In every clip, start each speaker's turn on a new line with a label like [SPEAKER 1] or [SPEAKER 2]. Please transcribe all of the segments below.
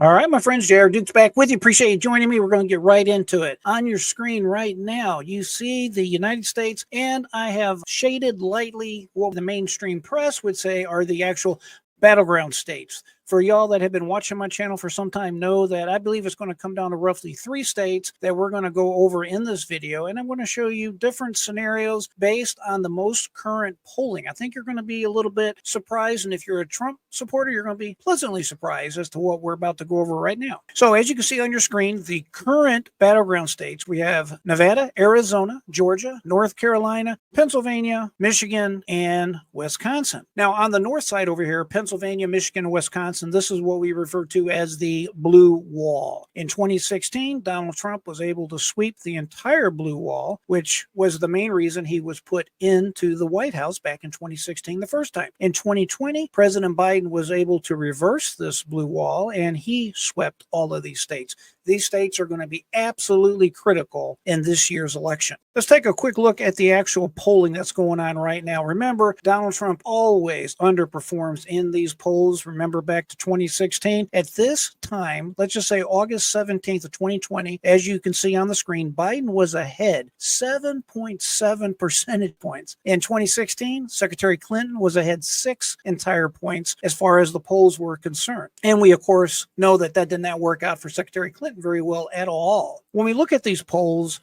[SPEAKER 1] All right, my friends, JR Duke's back with you. Appreciate you joining me. We're going to get right into it. On your screen right now, you see the United States, and I have shaded lightly what the mainstream press would say are the actual battleground states. For y'all that have been watching my channel for some time know that I believe it's going to come down to roughly 3 states that we're going to go over in this video. And I'm going to show you different scenarios based on the most current polling. I think you're going to be a little bit surprised. And if you're a Trump supporter, you're going to be pleasantly surprised as to what we're about to go over right now. So as you can see on your screen, the current battleground states, we have Nevada, Arizona, Georgia, North Carolina, Pennsylvania, Michigan, and Wisconsin. Now on the north side over here, Pennsylvania, Michigan, and Wisconsin, and this is what we refer to as the blue wall. In 2016, Donald Trump was able to sweep the entire blue wall, which was the main reason he was put into the White House back in 2016 the first time. In 2020, President Biden was able to reverse this blue wall, and he swept all of these states. These states are going to be absolutely critical in this year's election. Let's take a quick look at the actual polling that's going on right now. Remember, Donald Trump always underperforms in these polls. Remember back to 2016. At this time, let's just say August 17th of 2020, as you can see on the screen, Biden was ahead 7.7 percentage points. In 2016, Secretary Clinton was ahead 6 entire points as far as the polls were concerned. And we, of course, know that that did not work out for Secretary Clinton very well at all. When we look at these polls,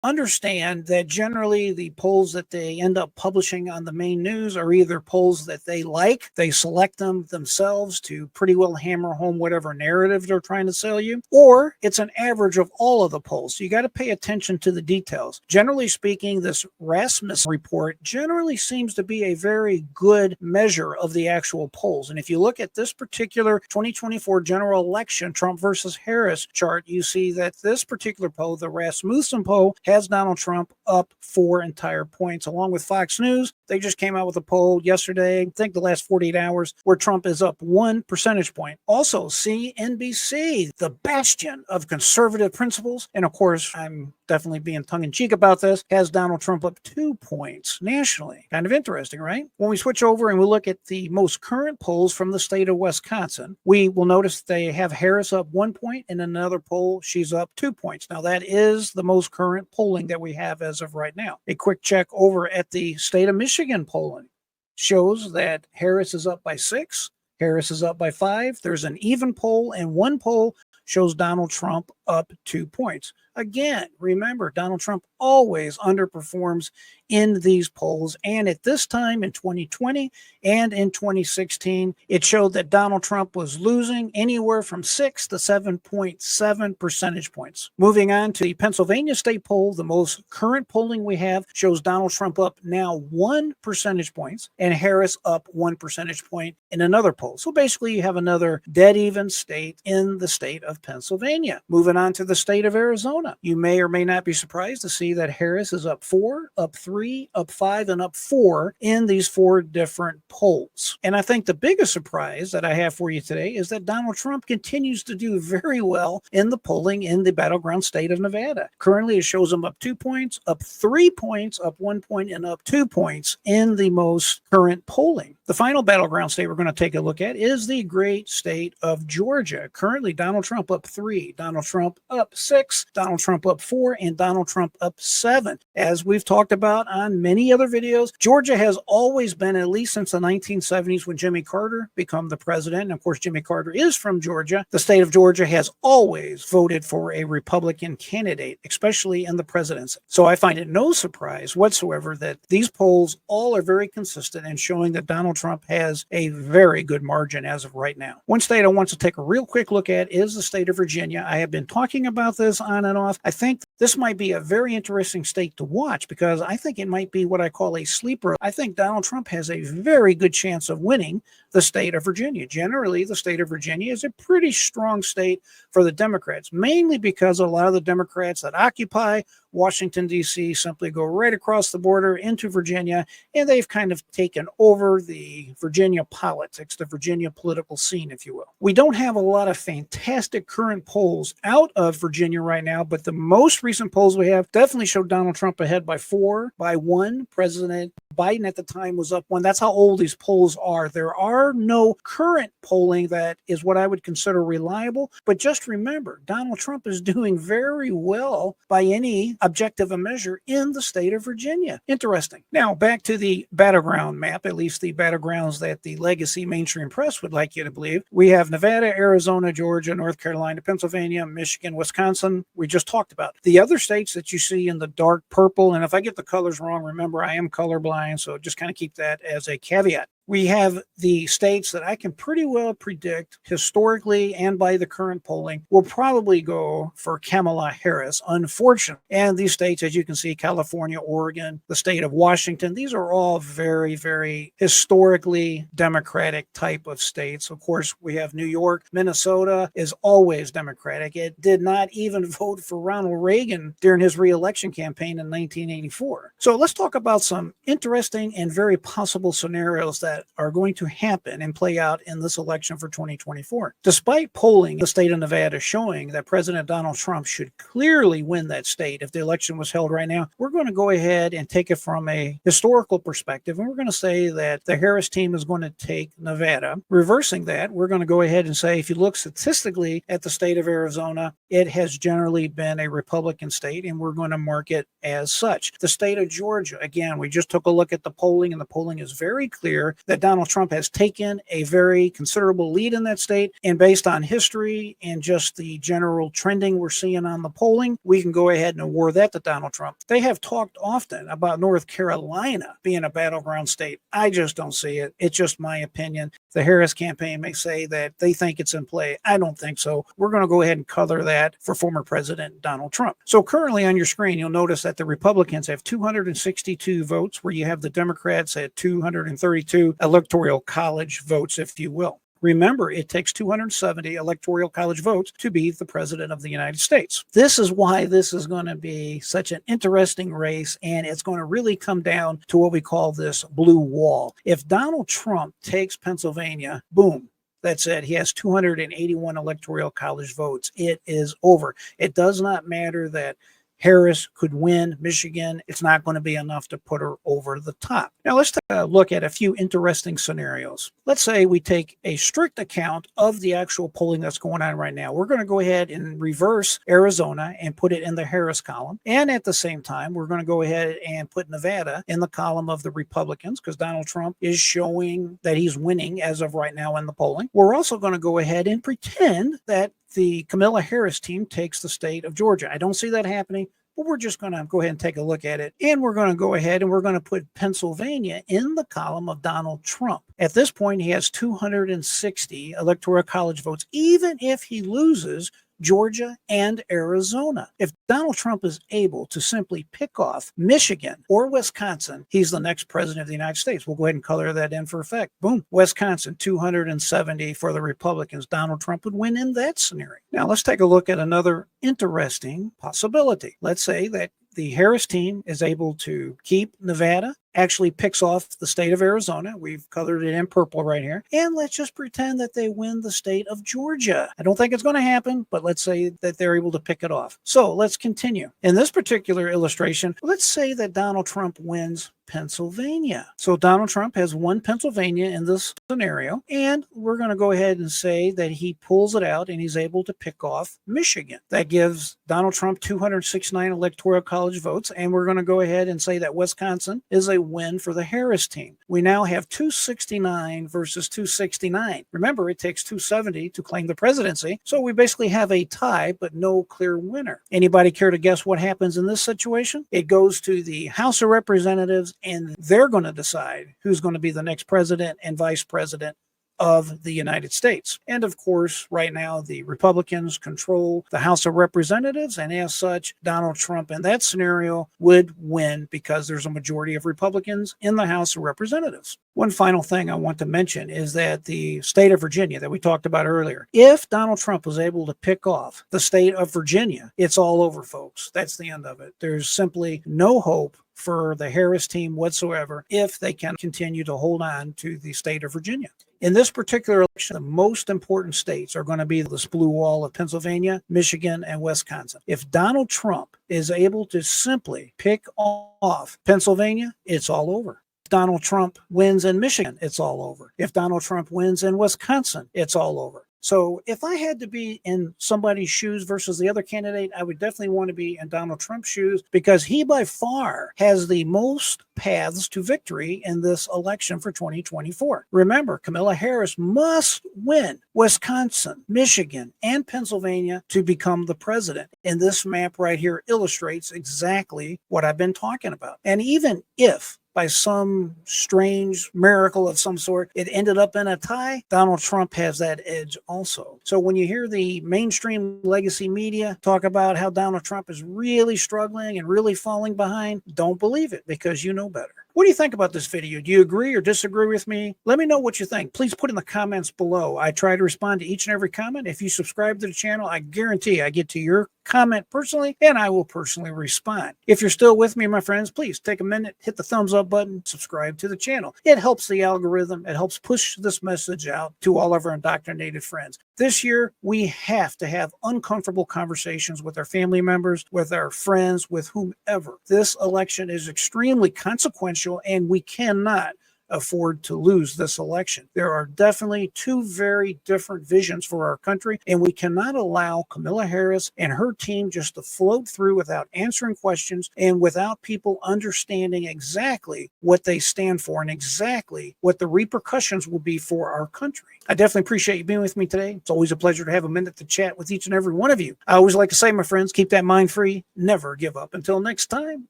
[SPEAKER 1] understand that generally the polls that they end up publishing on the main news are either polls that they like, they select them themselves to pretty well hammer home whatever narrative they're trying to sell you, or it's an average of all of the polls. So you got to pay attention to the details. Generally speaking, this Rasmussen report generally seems to be a very good measure of the actual polls. And if you look at this particular 2024 general election, Trump versus Harris chart, you see that this particular poll, the Rasmussen poll, has Donald Trump up 4 entire points. Along with Fox News, they just came out with a poll yesterday, I think the last 48 hours, where Trump is up 1 percentage point. Also, CNBC, the bastion of conservative principles, and of course, I'm definitely being tongue-in-cheek about this, has Donald Trump up 2 points nationally. Kind of interesting, right? When we switch over and we look at the most current polls from the state of Wisconsin, we will notice they have Harris up 1 point, and in another poll, she's up 2 points. Now, that is the most current polling that we have as of right now. A quick check over at the state of Michigan polling shows that Harris is up by 6, Harris is up by 5. There's an even poll, and one poll shows Donald Trump up 2 points. Again, remember, Donald Trump always underperforms in these polls. And at this time in 2020 and in 2016, it showed that Donald Trump was losing anywhere from 6 to 7.7 percentage points. Moving on to the Pennsylvania state poll, the most current polling we have shows Donald Trump up now 1 percentage points and Harris up 1 percentage point in another poll. So basically you have another dead even state in the state of Pennsylvania. Moving on to the state of Arizona. You may or may not be surprised to see that Harris is up 4, up 3, up 5, and up 4 in these 4 different polls. And I think the biggest surprise that I have for you today is that Donald Trump continues to do very well in the polling in the battleground state of Nevada. Currently, it shows him up 2 points, up 3 points, up 1 point, and up 2 points in the most current polling. The final battleground state we're going to take a look at is the great state of Georgia. Currently, Donald Trump up 3, Donald Trump up 6, Donald Trump up 4, and Donald Trump up 7. As we've talked about on many other videos, Georgia has always been, at least since the 1970s when Jimmy Carter became the president, and of course Jimmy Carter is from Georgia, the state of Georgia has always voted for a Republican candidate, especially in the presidency. So I find it no surprise whatsoever that these polls all are very consistent and showing that Donald Trump has a very good margin as of right now. One state I want to take a real quick look at is the state of Virginia. I have been talking about this on and off. I think this might be a very interesting state to watch because I think it might be what I call a sleeper. I think Donald Trump has a very good chance of winning the state of Virginia. Generally, the state of Virginia is a pretty strong state for the Democrats, mainly because a lot of the Democrats that occupy Washington, D.C. simply go right across the border into Virginia, and they've kind of taken over the Virginia politics, the Virginia political scene, if you will. We don't have a lot of fantastic current polls out of Virginia right now, but the most recent polls we have definitely show Donald Trump ahead by 4, by 1. President Biden at the time was up 1. That's how old these polls are. There are no current polling that is what I would consider reliable, but just remember, Donald Trump is doing very well by any objective measure in the state of Virginia. Interesting. Now, back to the battleground map, at least the battlegrounds that the legacy mainstream press would like you to believe. We have Nevada, Arizona, Georgia, North Carolina, Pennsylvania, Michigan, Wisconsin. We just talked about the other states that you see in the dark purple. And if I get the colors wrong, remember I am colorblind, so just kind of keep that as a caveat. We have the states that I can pretty well predict historically and by the current polling will probably go for Kamala Harris, unfortunately. And these states, as you can see, California, Oregon, the state of Washington, these are all very, very historically Democratic type of states. Of course, we have New York. Minnesota is always Democratic. It did not even vote for Ronald Reagan during his re-election campaign in 1984. So let's talk about some interesting and very possible scenarios that are going to happen and play out in this election for 2024. Despite polling in the state of Nevada showing that President Donald Trump should clearly win that state if the election was held right now, we're going to go ahead and take it from a historical perspective, and we're going to say that the Harris team is going to take Nevada. Reversing that, we're going to go ahead and say if you look statistically at the state of Arizona, it has generally been a Republican state, and we're going to mark it as such. The state of Georgia, again, we just took a look at the polling, and the polling is very clear that Donald Trump has taken a very considerable lead in that state. And based on history and just the general trending we're seeing on the polling, we can go ahead and award that to Donald Trump. They have talked often about North Carolina being a battleground state. I just don't see it. It's just my opinion. The Harris campaign may say that they think it's in play. I don't think so. We're going to go ahead and color that for former President Donald Trump. So currently on your screen, you'll notice that the Republicans have 262 votes, where you have the Democrats at 232 Electoral College votes, if you will. Remember, it takes 270 Electoral College votes to be the President of the United States. This is why this is going to be such an interesting race, and it's going to really come down to what we call this blue wall. If Donald Trump takes Pennsylvania, boom, that's it. He has 281 Electoral College votes. It is over. It does not matter that Harris could win Michigan. It's not going to be enough to put her over the top. Now, let's take a look at a few interesting scenarios. Let's say we take a strict account of the actual polling that's going on right now. We're going to go ahead and reverse Arizona and put it in the Harris column. And at the same time, we're going to go ahead and put Nevada in the column of the Republicans, because Donald Trump is showing that he's winning as of right now in the polling. We're also going to go ahead and pretend that the Kamala Harris team takes the state of Georgia. I don't see that happening, but we're just going to go ahead and take a look at it. And we're going to go ahead and we're going to put Pennsylvania in the column of Donald Trump. At this point, he has 260 Electoral College votes, even if he loses Georgia and Arizona. If Donald Trump is able to simply pick off Michigan or Wisconsin, he's the next president of the United States. We'll go ahead and color that in for effect. Boom. Wisconsin, 270 for the Republicans. Donald Trump would win in that scenario. Now, let's take a look at another interesting possibility. Let's say that the Harris team is able to keep Nevada, actually picks off the state of Arizona. We've colored it in purple right here. And let's just pretend that they win the state of Georgia. I don't think it's going to happen, but let's say that they're able to pick it off. So let's continue. In this particular illustration, let's say that Donald Trump wins Pennsylvania. So Donald Trump has won Pennsylvania in this scenario, and we're going to go ahead and say that he pulls it out and he's able to pick off Michigan. That gives Donald Trump 269 Electoral College votes, and we're going to go ahead and say that Wisconsin is a win for the Harris team. We now have 269 versus 269. Remember, it takes 270 to claim the presidency, so we basically have a tie, but no clear winner. Anybody care to guess what happens in this situation? It goes to the House of Representatives, and they're going to decide who's going to be the next president and vice president of the United States. And of course, right now, the Republicans control the House of Representatives, and as such, Donald Trump in that scenario would win because there's a majority of Republicans in the House of Representatives. One final thing I want to mention is that the state of Virginia that we talked about earlier, if Donald Trump was able to pick off the state of Virginia, it's all over, folks. That's the end of it. There's simply no hope for the Harris team whatsoever if they can continue to hold on to the state of Virginia. In this particular election, the most important states are going to be this blue wall of Pennsylvania, Michigan, and Wisconsin. If Donald Trump is able to simply pick off Pennsylvania, it's all over. If Donald Trump wins in Michigan, it's all over. If Donald Trump wins in Wisconsin, it's all over. So if I had to be in somebody's shoes versus the other candidate, I would definitely want to be in Donald Trump's shoes because he by far has the most paths to victory in this election for 2024. Remember, Kamala Harris must win Wisconsin, Michigan, and Pennsylvania to become the president. And this map right here illustrates exactly what I've been talking about. And even if by some strange miracle of some sort, it ended up in a tie, Donald Trump has that edge also. So when you hear the mainstream legacy media talk about how Donald Trump is really struggling and really falling behind, don't believe it because you know better. What do you think about this video? Do you agree or disagree with me? Let me know what you think. Please put in the comments below. I try to respond to each and every comment. If you subscribe to the channel, I guarantee I get to your comment personally, and I will personally respond. If you're still with me, my friends, please take a minute, hit the thumbs up button, subscribe to the channel. It helps the algorithm. It helps push this message out to all of our indoctrinated friends. This year, we have to have uncomfortable conversations with our family members, with our friends, with whomever. This election is extremely consequential, and we cannot afford to lose this election. There are definitely two very different visions for our country, and we cannot allow Kamala Harris and her team just to float through without answering questions and without people understanding exactly what they stand for and exactly what the repercussions will be for our country. I definitely appreciate you being with me today. It's always a pleasure to have a minute to chat with each and every one of you. I always like to say, my friends, keep that mind free, never give up. Until next time,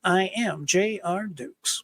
[SPEAKER 1] I am J.R. Dukes.